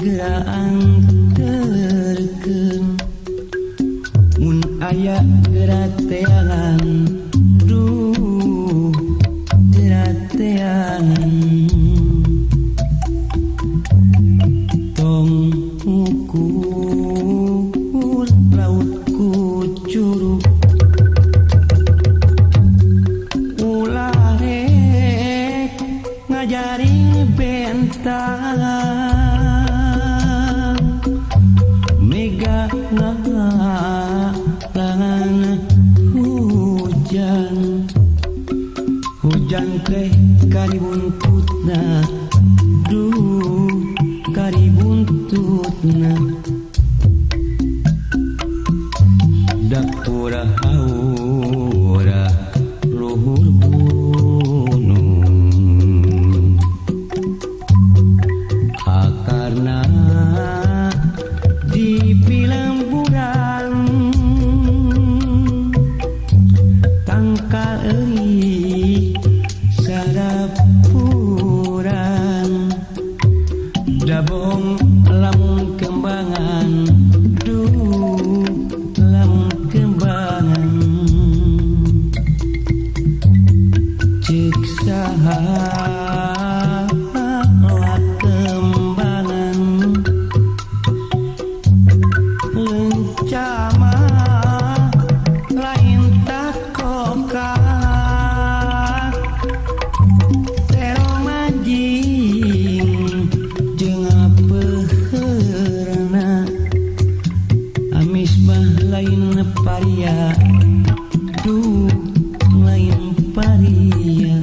geraan terken mun aya gerateangan duh gerateangan tong ukur laut ku curug ulah rek ngajari bentang mega ngalangan hujan teh karibuntutna duh karibuntutna dapura haura luhur gunung akarna di pilemburan tangkal euy sarapuran dabong lamun kembangan duh lamun kembangan cek saha kembangan lencama lain tak kokak terong majing jeung apeurna amis mah lain paria duh lain paria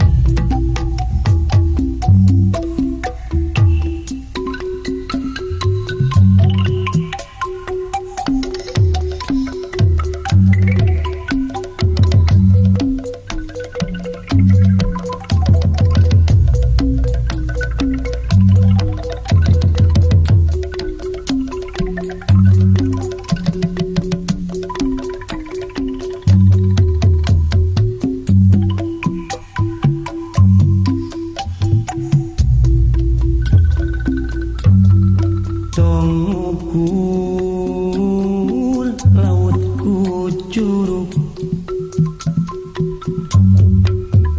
ukur laut ku curug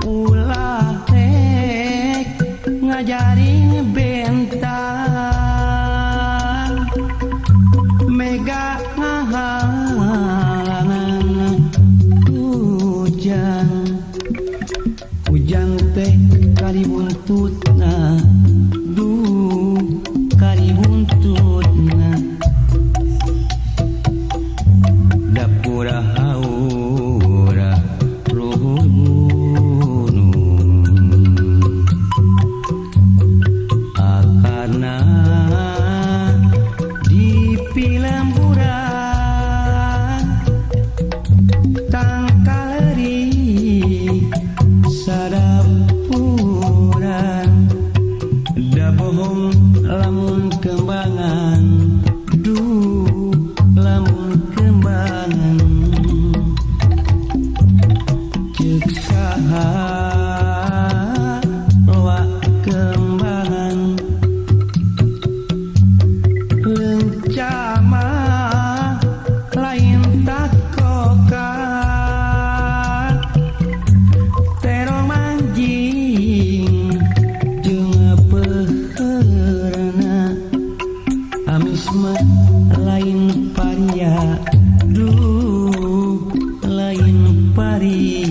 ulah rek ngajari bentang mega ngahalangan hujan teh karibuntutna duh karibuntutna dapura haura luhur gunung akarna di pilemburan tangkal euy sarapuran dabohong lamun kembangan duh lamun kembangan cek saha loa kembangan lencama lain tak kokak terong manjing jeung apeurna amis mah lain paria duh lain paria